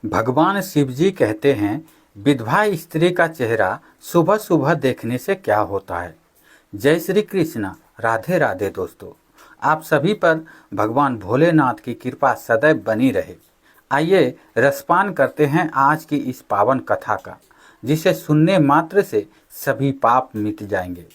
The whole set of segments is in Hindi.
भगवान शिव जी कहते हैं, विधवा स्त्री का चेहरा सुबह सुबह देखने से क्या होता है। जय श्री कृष्णा। राधे राधे दोस्तों, आप सभी पर भगवान भोलेनाथ की कृपा सदैव बनी रहे। आइए रसपान करते हैं आज की इस पावन कथा का, जिसे सुनने मात्र से सभी पाप मिट जाएंगे।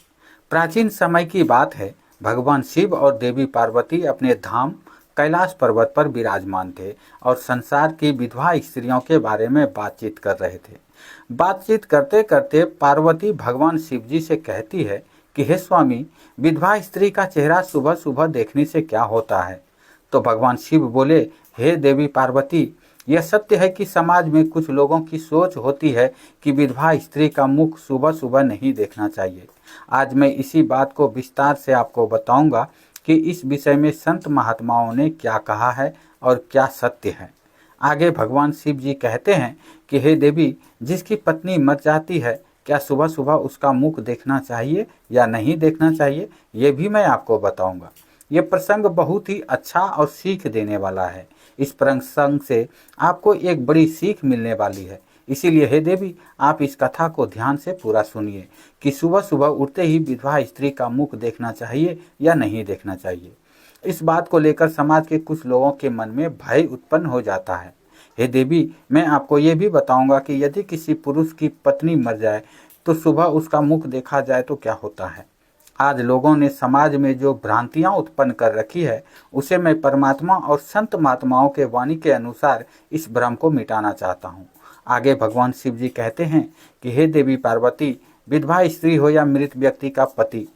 प्राचीन समय की बात है, भगवान शिव और देवी पार्वती अपने धाम कैलाश पर्वत पर विराजमान थे और संसार की विधवा स्त्रियों के बारे में बातचीत कर रहे थे। बातचीत करते करते पार्वती भगवान शिव जी से कहती है कि हे स्वामी, विधवा स्त्री का चेहरा सुबह सुबह देखने से क्या होता है। तो भगवान शिव बोले, हे देवी पार्वती, यह सत्य है कि समाज में कुछ लोगों की सोच होती है कि विधवा स्त्री का मुख सुबह सुबह नहीं देखना चाहिए। आज मैं इसी बात को विस्तार से आपको बताऊंगा कि इस विषय में संत महात्माओं ने क्या कहा है और क्या सत्य है। आगे भगवान शिव जी कहते हैं कि हे देवी, जिसकी पत्नी मर जाती है, क्या सुबह सुबह उसका मुख देखना चाहिए या नहीं देखना चाहिए, ये भी मैं आपको बताऊंगा। ये प्रसंग बहुत ही अच्छा और सीख देने वाला है। इस प्रसंग से आपको एक बड़ी सीख मिलने वाली है। इसीलिए हे देवी, आप इस कथा को ध्यान से पूरा सुनिए कि सुबह सुबह उठते ही विधवा स्त्री का मुख देखना चाहिए या नहीं देखना चाहिए। इस बात को लेकर समाज के कुछ लोगों के मन में भय उत्पन्न हो जाता है। हे देवी, मैं आपको ये भी बताऊंगा कि यदि किसी पुरुष की पत्नी मर जाए तो सुबह उसका मुख देखा जाए तो क्या होता है। आज लोगों ने समाज में जो भ्रांतियां उत्पन्न कर रखी है, उसे मैं परमात्मा और संत महात्माओं के वाणी के अनुसार इस भ्रम को मिटाना चाहता हूँ। आगे भगवान शिव जी कहते हैं कि हे देवी पार्वती, विधवा स्त्री हो या मृत व्यक्ति का पति,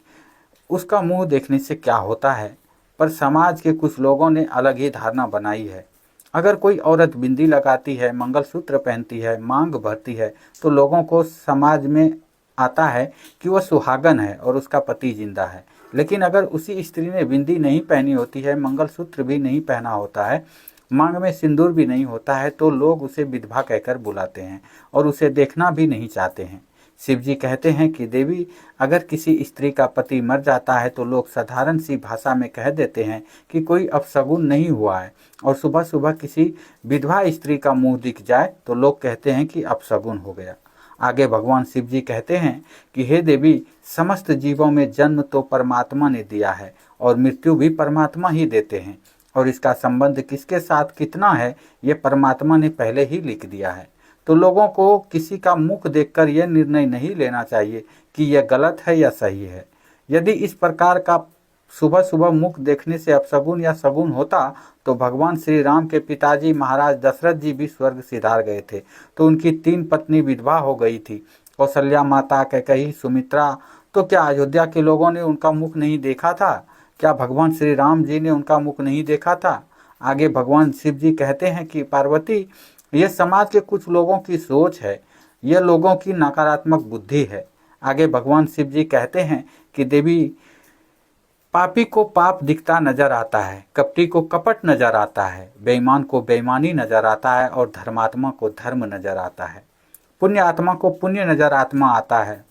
उसका मुंह देखने से क्या होता है, पर समाज के कुछ लोगों ने अलग ही धारणा बनाई है। अगर कोई औरत बिंदी लगाती है, मंगलसूत्र पहनती है, मांग भरती है, तो लोगों को समाज में आता है कि वह सुहागन है और उसका पति जिंदा है। लेकिन अगर उसी स्त्री ने बिंदी नहीं पहनी होती है, मंगलसूत्र भी नहीं पहना होता है, मांग में सिंदूर भी नहीं होता है, तो लोग उसे विधवा कहकर बुलाते हैं और उसे देखना भी नहीं चाहते हैं। शिव जी कहते हैं कि देवी, अगर किसी स्त्री का पति मर जाता है तो लोग साधारण सी भाषा में कह देते हैं कि कोई अपशगुन नहीं हुआ है, और सुबह सुबह किसी विधवा स्त्री का मुंह दिख जाए तो लोग कहते हैं कि अपशगुन हो गया। आगे भगवान शिव जी कहते हैं कि हे देवी, समस्त जीवों में जन्म तो परमात्मा ने दिया है और मृत्यु भी परमात्मा ही देते हैं, और इसका संबंध किसके साथ कितना है, ये परमात्मा ने पहले ही लिख दिया है। तो लोगों को किसी का मुख देखकर यह निर्णय नहीं लेना चाहिए कि यह गलत है या सही है। यदि इस प्रकार का सुबह सुबह मुख देखने से अपशगुन या शगुन होता तो भगवान श्री राम के पिताजी महाराज दशरथ जी भी स्वर्ग सिधार गए थे, तो उनकी 3 पत्नी विधवा हो गई थी, कौशल्या माता, कैकेयी, सुमित्रा। तो क्या अयोध्या के लोगों ने उनका मुख नहीं देखा था? क्या भगवान श्री राम जी ने उनका मुख नहीं देखा था? आगे भगवान शिव जी कहते हैं कि पार्वती, यह समाज के कुछ लोगों की सोच है, यह लोगों की नकारात्मक बुद्धि है। आगे भगवान शिव जी कहते हैं कि देवी, पापी को पाप दिखता नजर आता है, कपटी को कपट नजर आता है, बेईमान को बेईमानी नजर आता है और धर्मात्मा को धर्म नजर आता है। पुण्य आत्मा को पुण्य नजर आत्मा आता है।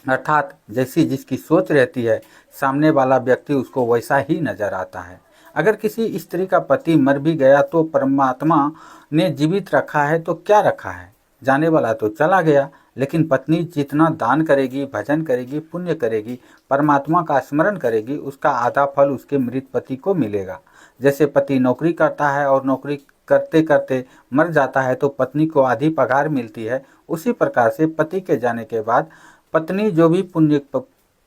अर्थात जैसी जिसकी सोच रहती है, सामने वाला व्यक्ति उसको वैसा ही नजर आता है। अगर किसी स्त्री का पति मर भी गया तो परमात्मा ने जीवित रखा है तो क्या रखा है, जाने वाला तो चला गया। लेकिन पत्नी जितना दान करेगी, भजन करेगी, पुण्य करेगी, परमात्मा का स्मरण करेगी, उसका आधा फल उसके मृत पति को मिलेगा। जैसे पति नौकरी करता है और नौकरी करते करते मर जाता है तो पत्नी को आधी पगार मिलती है, उसी प्रकार से पति के जाने के बाद पत्नी जो भी पुण्य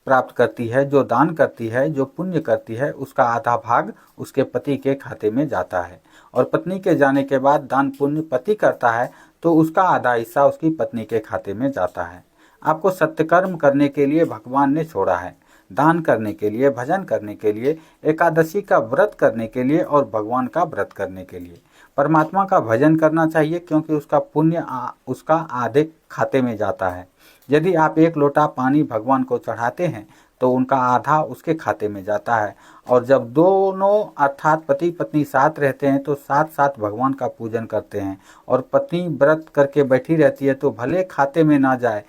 प्राप्त करती है, जो दान करती है, जो पुण्य करती है, उसका आधा भाग उसके पति के खाते में जाता है। और पत्नी के जाने के बाद दान पुण्य पति करता है तो उसका आधा हिस्सा उसकी पत्नी के खाते में जाता है। आपको सत्यकर्म करने के लिए भगवान ने छोड़ा है, दान करने के लिए, भजन करने के लिए, एकादशी का व्रत करने के लिए और भगवान का व्रत करने के लिए। परमात्मा का भजन करना चाहिए क्योंकि उसका पुण्य उसका आधे खाते में जाता है। यदि आप 1 लोटा पानी भगवान को चढ़ाते हैं तो उनका आधा उसके खाते में जाता है। और जब दोनों अर्थात पति पत्नी साथ रहते हैं तो साथ साथ भगवान का पूजन करते हैं, और पत्नी व्रत करके बैठी रहती है तो भले खाते में ना जाए,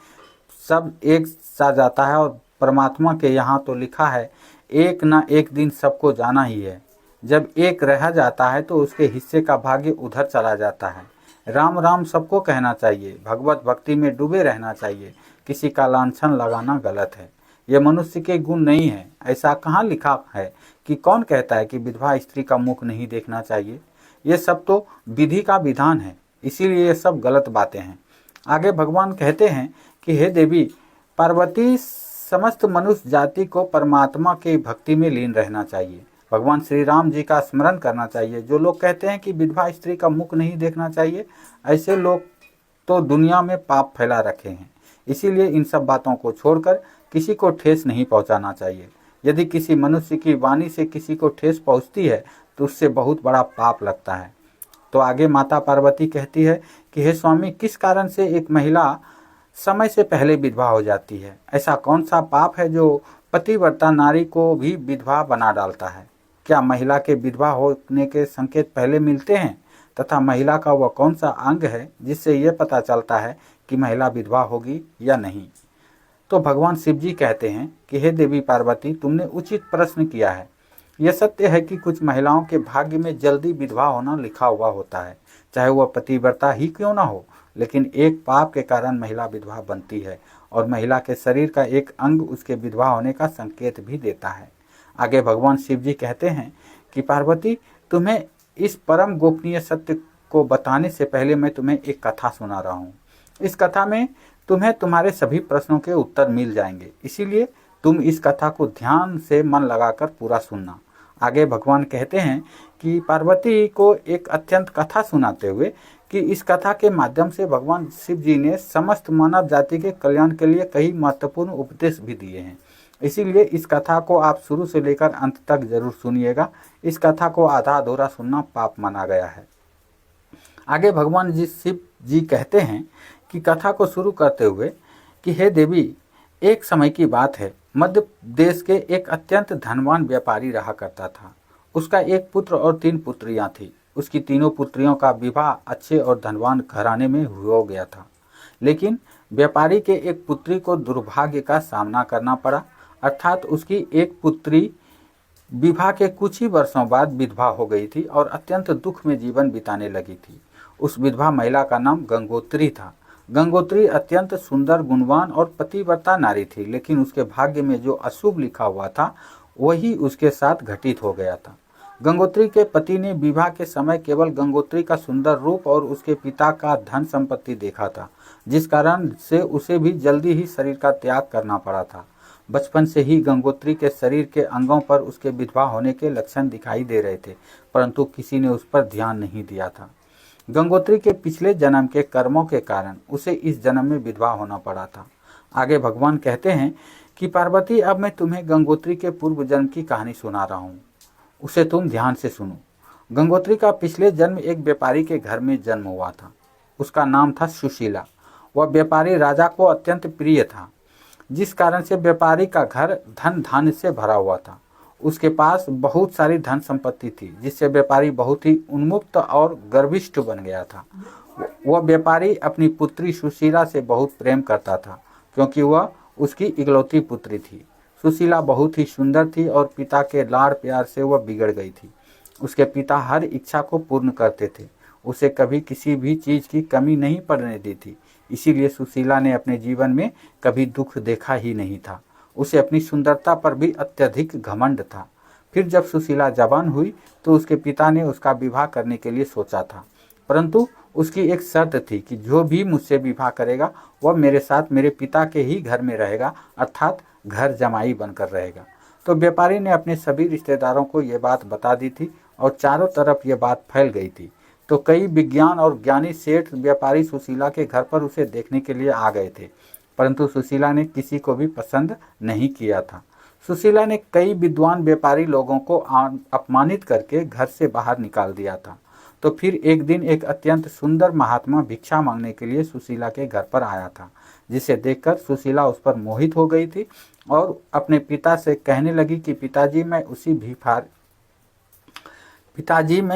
सब एक साथ जाता है। और परमात्मा के यहाँ तो लिखा है, एक ना एक दिन सबको जाना ही है। जब एक रह जाता है तो उसके हिस्से का भाग्य उधर चला जाता है। राम राम सबको कहना चाहिए, भगवत भक्ति में डूबे रहना चाहिए, किसी का लांछन लगाना गलत है, ये मनुष्य के गुण नहीं है। ऐसा कहाँ लिखा है कि कौन कहता है कि विधवा स्त्री का मुख नहीं देखना चाहिए? ये सब तो विधि का विधान है, इसीलिए ये सब गलत बातें हैं। आगे भगवान कहते हैं कि हे देवी पार्वती, समस्त मनुष्य जाति को परमात्मा की भक्ति में लीन रहना चाहिए, भगवान श्री राम जी का स्मरण करना चाहिए। जो लोग कहते हैं कि विधवा स्त्री का मुख नहीं देखना चाहिए, ऐसे लोग तो दुनिया में पाप फैला रखे हैं। इसीलिए इन सब बातों को छोड़कर किसी को ठेस नहीं पहुंचाना चाहिए। यदि किसी मनुष्य की वाणी से किसी को ठेस पहुंचती है तो उससे बहुत बड़ा पाप लगता है। तो आगे माता पार्वती कहती है कि हे स्वामी, किस कारण से एक महिला समय से पहले विधवा हो जाती है? ऐसा कौन सा पाप है जो पतिव्रता नारी को भी विधवा बना डालता है? क्या महिला के विधवा होने के संकेत पहले मिलते हैं? तथा महिला का वह कौन सा अंग है जिससे यह पता चलता है कि महिला विधवा होगी या नहीं? तो भगवान शिव जी कहते हैं कि हे देवी पार्वती, तुमने उचित प्रश्न किया है। यह सत्य है कि कुछ महिलाओं के भाग्य में जल्दी विधवा होना लिखा हुआ होता है, चाहे वह पतिव्रता ही क्यों ना हो, लेकिन एक पाप के कारण महिला विधवा बनती है और महिला के शरीर का एक अंग उसके विधवा होने का संकेत भी देता है। आगे भगवान शिव जी कहते हैं कि पार्वती, तुम्हें इस परम गोपनीय सत्य को बताने से पहले मैं तुम्हें एक कथा सुना रहा हूँ। इस कथा में तुम्हें तुम्हारे सभी प्रश्नों के उत्तर मिल जाएंगे, इसीलिए तुम इस कथा को ध्यान से मन लगाकर पूरा सुनना। आगे भगवान कहते हैं कि पार्वती को एक अत्यंत कथा सुनाते हुए कि इस कथा के माध्यम से भगवान शिव जी ने समस्त मानव जाति के कल्याण के लिए कई महत्वपूर्ण उपदेश भी दिए हैं। इसीलिए इस कथा को आप शुरू से लेकर अंत तक जरूर सुनिएगा। इस कथा को आधा अधूरा सुनना पाप माना गया है। आगे भगवान जी शिव जी कहते हैं कि कथा को शुरू करते हुए कि हे देवी, एक समय की बात है, मध्य देश के एक अत्यंत धनवान व्यापारी रहा करता था। उसका एक पुत्र और 3 पुत्रियां थी। उसकी तीनों पुत्रियों का विवाह अच्छे और धनवान घराने में हो गया था, लेकिन व्यापारी के एक पुत्री को दुर्भाग्य का सामना करना पड़ा, अर्थात उसकी एक पुत्री विवाह के कुछ ही वर्षों बाद विधवा हो गई थी और अत्यंत दुख में जीवन बिताने लगी थी। उस विधवा महिला का नाम गंगोत्री था। गंगोत्री अत्यंत सुंदर, गुणवान और पतिव्रता नारी थी, लेकिन उसके भाग्य में जो अशुभ लिखा हुआ था वही उसके साथ घटित हो गया था। गंगोत्री के पति ने विवाह के समय केवल गंगोत्री का सुंदर रूप और उसके पिता का धन संपत्ति देखा था, जिस कारण से उसे भी जल्दी ही शरीर का त्याग करना पड़ा था। बचपन से ही गंगोत्री के शरीर के अंगों पर उसके विधवा होने के लक्षण दिखाई दे रहे थे, परंतु किसी ने उस पर ध्यान नहीं दिया था। गंगोत्री के पिछले जन्म के कर्मों के कारण उसे इस जन्म में विधवा होना पड़ा था। आगे भगवान कहते हैं कि पार्वती, अब मैं तुम्हें गंगोत्री के पूर्व जन्म की कहानी सुना रहा हूँ, उसे तुम ध्यान से सुनो। गंगोत्री का पिछले जन्म एक व्यापारी के घर में जन्म हुआ था। उसका नाम था सुशीला। वह व्यापारी राजा को अत्यंत प्रिय था, जिस कारण से व्यापारी का घर धन धान्य से भरा हुआ था। उसके पास बहुत सारी धन संपत्ति थी, जिससे व्यापारी बहुत ही उन्मुक्त और गर्विष्ठ बन गया था। वह व्यापारी अपनी पुत्री सुशीला से बहुत प्रेम करता था, क्योंकि वह उसकी इकलौती पुत्री थी। सुशीला बहुत ही सुंदर थी और पिता के लाड़ प्यार से वह बिगड़ गई थी। उसके पिता हर इच्छा को पूर्ण करते थे, उसे कभी किसी भी चीज़ की कमी नहीं पड़ने दी थी। इसीलिए सुशीला ने अपने जीवन में कभी दुख देखा ही नहीं था। उसे अपनी सुंदरता पर भी अत्यधिक घमंड था। फिर जब सुशीला जवान हुई तो उसके पिता ने उसका विवाह करने के लिए सोचा था, परंतु उसकी एक शर्त थी कि जो भी मुझसे विवाह करेगा वह मेरे साथ मेरे पिता के ही घर में रहेगा, अर्थात घर जमाई बनकर रहेगा। तो व्यापारी ने अपने सभी रिश्तेदारों को ये बात बता दी थी और चारों तरफ ये बात फैल गई थी। तो कई विज्ञान और ज्ञानी सेठ व्यापारी सुशीला के घर पर उसे देखने के लिए आ गए थे, परंतु सुशीला ने किसी को भी पसंद नहीं किया था। सुशीला ने कई विद्वान व्यापारी लोगों को अपमानित करके घर से बाहर निकाल दिया था। तो फिर एक दिन एक अत्यंत सुंदर महात्मा भिक्षा मांगने के लिए सुशीला के घर पर आया था, जिसे देखकर सुशीला उस पर मोहित हो गई थी और अपने पिता से कहने लगी कि पिताजी, मैं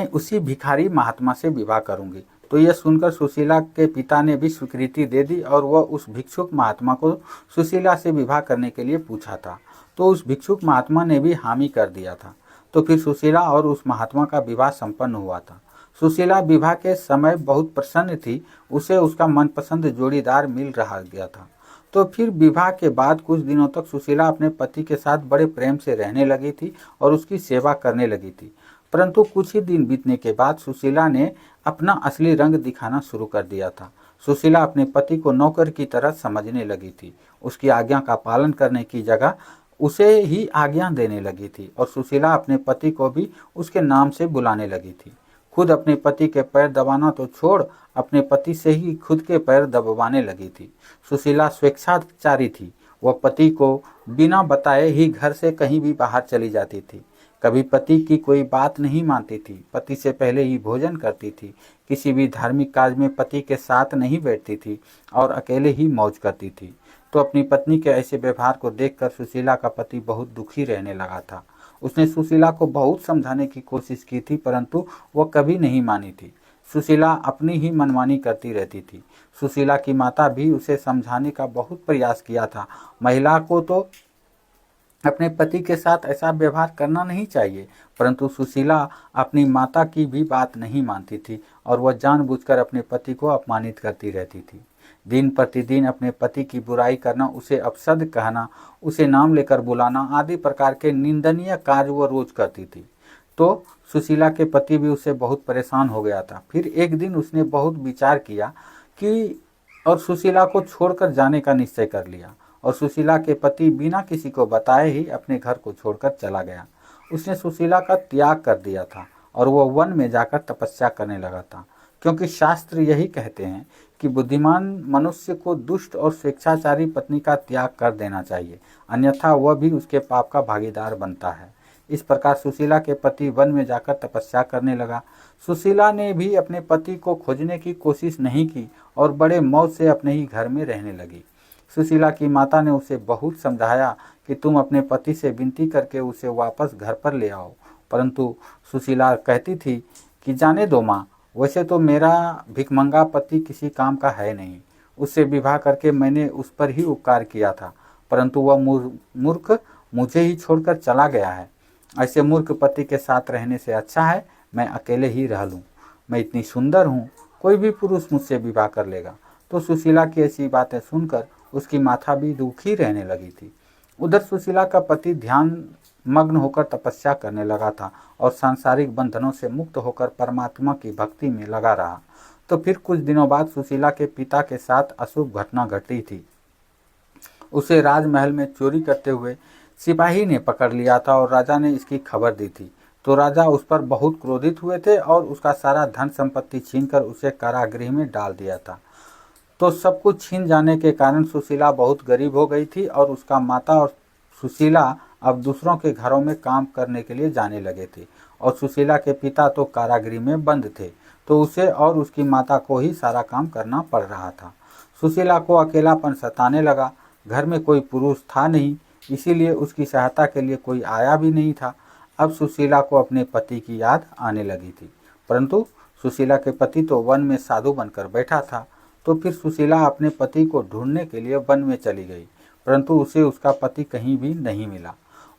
उसी भिखारी महात्मा से विवाह करूंगी। तो यह सुनकर सुशीला के पिता ने भी स्वीकृति दे दी और वह उस भिक्षुक महात्मा को सुशीला से विवाह करने के लिए पूछा था। तो उस भिक्षुक महात्मा ने भी हामी कर दिया था। तो फिर सुशीला और उस महात्मा का विवाह संपन्न हुआ था। सुशीला विवाह के समय बहुत प्रसन्न थी, उसे उसका मनपसंद जोड़ीदार मिल रहा गया था। तो फिर विवाह के बाद कुछ दिनों तक सुशीला अपने पति के साथ बड़े प्रेम से रहने लगी थी और उसकी सेवा करने लगी थी। परंतु कुछ ही दिन बीतने के बाद सुशीला ने अपना असली रंग दिखाना शुरू कर दिया था। सुशीला अपने पति को नौकर की तरह समझने लगी थी। उसकी आज्ञा का पालन करने की जगह उसे ही आज्ञा देने लगी थी और सुशीला अपने पति को भी उसके नाम से बुलाने लगी थी। खुद अपने पति के पैर दबाना तो छोड़, अपने पति से ही खुद के पैर दबवाने लगी थी। सुशीला स्वेच्छाचारी थी। वह पति को बिना बताए ही घर से कहीं भी बाहर चली जाती थी। कभी पति की कोई बात नहीं मानती थी। पति से पहले ही भोजन करती थी। किसी भी धार्मिक कार्य में पति के साथ नहीं बैठती थी और अकेले ही मौज करती थी। तो अपनी पत्नी के ऐसे व्यवहार को देखकर सुशीला का पति बहुत दुखी रहने लगा था। उसने सुशीला को बहुत समझाने की कोशिश की थी, परंतु वह कभी नहीं मानी थी। सुशीला अपनी ही मनमानी करती रहती थी। सुशीला की माता भी उसे समझाने का बहुत प्रयास किया था। महिला को तो अपने पति के साथ ऐसा व्यवहार करना नहीं चाहिए, परंतु सुशीला अपनी माता की भी बात नहीं मानती थी और वह जानबूझकर अपने पति को अपमानित करती रहती थी। दिन प्रतिदिन अपने पति की बुराई करना, उसे अपशब्द कहना, उसे नाम लेकर बुलाना आदि प्रकार के निंदनीय कार्य वह रोज करती थी। तो सुशीला के पति भी उससे बहुत परेशान हो गया था। फिर एक दिन उसने बहुत विचार किया कि और सुशीला को छोड़कर जाने का निश्चय कर लिया और सुशीला के पति बिना किसी को बताए ही अपने घर को छोड़कर चला गया। उसने सुशीला का त्याग कर दिया था और वह वन में जाकर तपस्या करने लगा था, क्योंकि शास्त्र यही कहते हैं कि बुद्धिमान मनुष्य को दुष्ट और स्वेच्छाचारी पत्नी का त्याग कर देना चाहिए, अन्यथा वह भी उसके पाप का भागीदार बनता है। इस प्रकार सुशीला के पति वन में जाकर तपस्या करने लगा। सुशीला ने भी अपने पति को खोजने की कोशिश नहीं की और बड़े मौज से अपने ही घर में रहने लगी। सुशीला की माता ने उसे बहुत समझाया कि तुम अपने पति से विनती करके उसे वापस घर पर ले आओ, परंतु सुशीला कहती थी कि जाने दो माँ, वैसे तो मेरा भिखमंगा पति किसी काम का है नहीं। उससे विवाह करके मैंने उस पर ही उपकार किया था, परंतु वह मूर्ख मुझे ही छोड़कर चला गया है। ऐसे मूर्ख पति के साथ रहने से अच्छा है मैं अकेले ही रह लूँ। मैं इतनी सुंदर हूँ, कोई भी पुरुष मुझसे विवाह कर लेगा। तो सुशीला की ऐसी बातें सुनकर उसकी माता भी दुखी रहने लगी थी। उधर सुशीला का पति ध्यान मग्न होकर तपस्या करने लगा था और सांसारिक बंधनों से मुक्त होकर परमात्मा की भक्ति में लगा रहा। तो फिर कुछ दिनों बाद सुशीला के पिता के साथ अशुभ घटना घटी थी। उसे राजमहल में चोरी करते हुए सिपाही ने पकड़ लिया था और राजा ने इसकी खबर दी थी। तो राजा उस पर बहुत क्रोधित हुए थे और उसका सारा धन संपत्ति छीनकर उसे कारागृह में डाल दिया था। तो सब कुछ छीन जाने के कारण सुशीला बहुत गरीब हो गई थी और उसका माता और सुशीला अब दूसरों के घरों में काम करने के लिए जाने लगे थे और सुशीला के पिता तो कारागृह में बंद थे, तो उसे और उसकी माता को ही सारा काम करना पड़ रहा था। सुशीला को अकेलापन सताने लगा। घर में कोई पुरुष था नहीं, इसीलिए उसकी सहायता के लिए कोई आया भी नहीं था। अब सुशीला को अपने पति की याद आने लगी थी, परंतु सुशीला के पति तो वन में साधु बनकर बैठा था। तो फिर सुशीला अपने पति को ढूंढने के लिए वन में चली गई, परंतु उसे उसका पति कहीं भी नहीं मिला।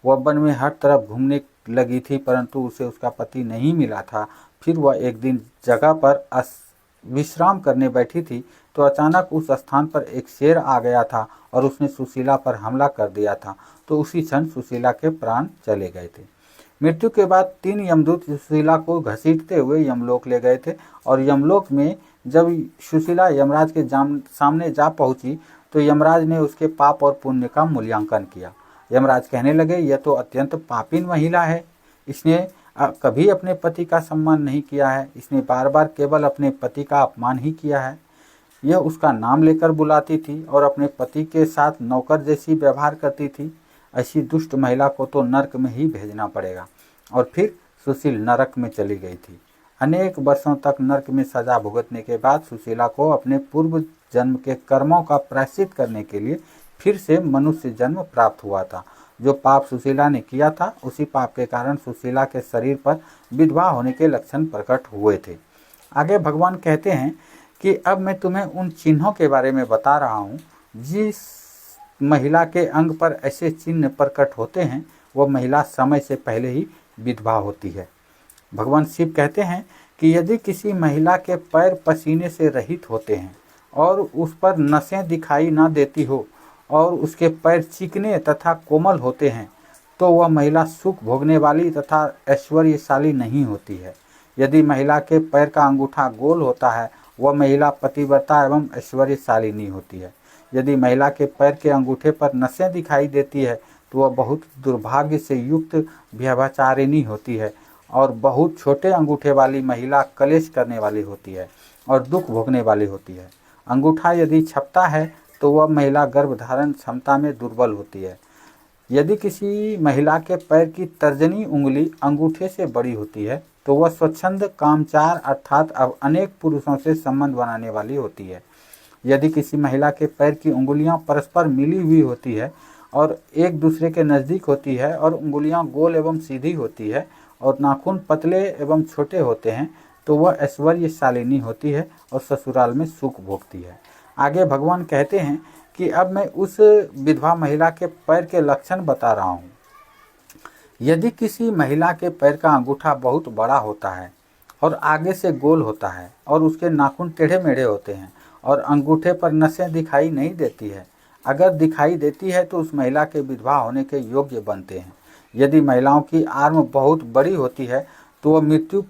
वह वन में हर तरफ घूमने लगी थी, परंतु उसे उसका पति नहीं मिला था। फिर वह एक दिन जगह पर विश्राम करने बैठी थी, तो अचानक उस स्थान पर एक शेर आ गया था और उसने सुशीला पर हमला कर दिया था। तो उसी क्षण सुशीला के प्राण चले गए थे। मृत्यु के बाद 3 यमदूत सुशीला को घसीटते हुए यमलोक ले गए थे और यमलोक में जब सुशीला यमराज के सामने जा पहुंची तो यमराज ने उसके पाप और पुण्य का मूल्यांकन किया। यमराज कहने लगे, यह तो अत्यंत पापीन महिला है। इसने कभी अपने पति का सम्मान नहीं किया है। इसने बार बार केवल अपने पति का अपमान ही किया है। यह उसका नाम लेकर बुलाती थी और अपने पति के साथ नौकर जैसी व्यवहार करती थी। ऐसी दुष्ट महिला को तो नरक में ही भेजना पड़ेगा। और फिर सुशील नरक में चली गई थी। अनेक वर्षों तक नरक में सजा भुगतने के बाद सुशीला को अपने पूर्व जन्म के कर्मों का प्रायश्चित करने के लिए फिर से मनुष्य जन्म प्राप्त हुआ था। जो पाप सुशीला ने किया था, उसी पाप के कारण सुशीला के शरीर पर विधवा होने के लक्षण प्रकट हुए थे। आगे भगवान कहते हैं कि अब मैं तुम्हें उन चिन्हों के बारे में बता रहा हूँ। जिस महिला के अंग पर ऐसे चिन्ह प्रकट होते हैं, वह महिला समय से पहले ही विधवा होती है। भगवान शिव कहते हैं कि यदि किसी महिला के पैर पसीने से रहित होते हैं और उस पर नसें दिखाई न देती हो और उसके पैर चिकने तथा कोमल होते हैं तो वह महिला सुख भोगने वाली तथा ऐश्वर्यशाली नहीं होती है। यदि महिला के पैर का अंगूठा गोल होता है वह महिला पतिव्रता एवं ऐश्वर्यशाली नहीं होती है। यदि महिला के पैर के अंगूठे पर नसें दिखाई देती है तो वह बहुत दुर्भाग्य से युक्त व्यभिचारिणी होती है और बहुत छोटे अंगूठे वाली महिला कलेश करने वाली होती है और दुख भोगने वाली होती है। अंगूठा यदि छपता है तो वह महिला गर्भधारण क्षमता में दुर्बल होती है। यदि किसी महिला के पैर की तर्जनी उंगली अंगूठे से बड़ी होती है तो वह स्वच्छंद कामचार अर्थात अब अनेक पुरुषों से संबंध बनाने वाली होती है। यदि किसी महिला के पैर की उंगलियां परस्पर मिली हुई होती है और एक दूसरे के नज़दीक होती है और उंगलियां गोल एवं सीधी होती है और नाखून पतले एवं छोटे होते हैं तो वह ऐश्वर्यशालिनी होती है और ससुराल में सुख भोगती है। आगे भगवान कहते हैं कि अब मैं उस विधवा महिला के पैर के लक्षण बता रहा हूँ। यदि किसी महिला के पैर का अंगूठा बहुत बड़ा होता है और आगे से गोल होता है और उसके नाखून टेढ़े मेढ़े होते हैं और अंगूठे पर नसें दिखाई नहीं देती है, अगर दिखाई देती है तो उस महिला के विधवा होने के योग्य बनते हैं। यदि महिलाओं की आर्म बहुत बड़ी होती है तो वह मृत्यु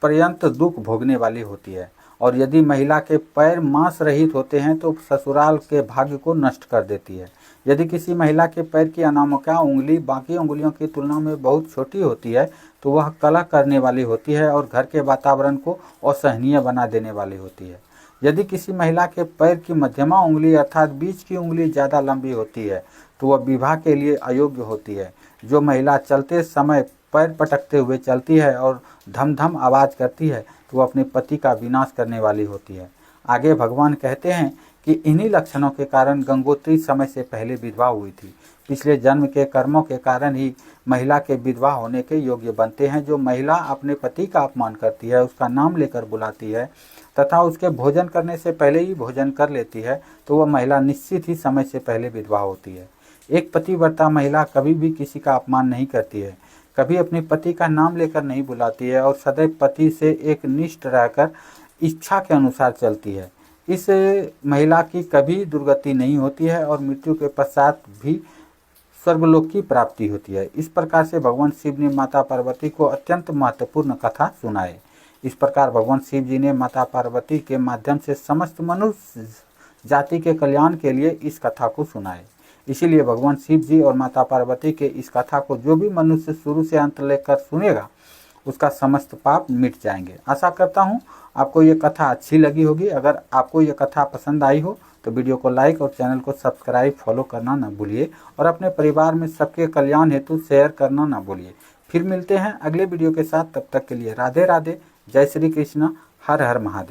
पर्यंत दुख भोगने वाली होती है और यदि महिला के पैर मांस रहित होते हैं तो ससुराल के भाग्य को नष्ट कर देती है। यदि किसी महिला के पैर की अनामिका उंगली बाकी उंगलियों की तुलना में बहुत छोटी होती है तो वह कलह करने वाली होती है और घर के वातावरण को असहनीय बना देने वाली होती है। यदि किसी महिला के पैर की मध्यमा उंगली अर्थात बीच की उंगली ज़्यादा लंबी होती है तो वह विवाह के लिए अयोग्य होती है। जो महिला चलते समय पैर पटकते हुए चलती है और धम धम आवाज़ करती है तो वह अपने पति का विनाश करने वाली होती है। आगे भगवान कहते हैं कि इन्हीं लक्षणों के कारण गंगोत्री समय से पहले विधवा हुई थी। पिछले जन्म के कर्मों के कारण ही महिला के विधवा होने के योग्य बनते हैं। जो महिला अपने पति का अपमान करती है, उसका नाम लेकर बुलाती है तथा उसके भोजन करने से पहले ही भोजन कर लेती है तो वह महिला निश्चित ही समय से पहले विधवा होती है। एक पतिव्रता महिला कभी भी किसी का अपमान नहीं करती है, कभी अपने पति का नाम लेकर नहीं बुलाती है और सदैव पति से एक निष्ठ रहकर इच्छा के अनुसार चलती है। इस महिला की कभी दुर्गति नहीं होती है और मृत्यु के पश्चात भी स्वर्गलोक की प्राप्ति होती है। इस प्रकार से भगवान शिव ने माता पार्वती को अत्यंत महत्वपूर्ण कथा सुनाई। इस प्रकार भगवान शिव जी ने माता पार्वती के माध्यम से समस्त मनुष्य जाति के कल्याण के लिए इस कथा को सुनाए। इसीलिए भगवान शिव जी और माता पार्वती के इस कथा को जो भी मनुष्य शुरू से अंत लेकर सुनेगा उसका समस्त पाप मिट जाएंगे। आशा करता हूँ आपको ये कथा अच्छी लगी होगी। अगर आपको ये कथा पसंद आई हो तो वीडियो को लाइक और चैनल को सब्सक्राइब फॉलो करना ना भूलिए और अपने परिवार में सबके कल्याण हेतु शेयर करना ना भूलिए। फिर मिलते हैं अगले वीडियो के साथ, तब तक के लिए राधे राधे, जय श्री कृष्ण, हर हर महादेव।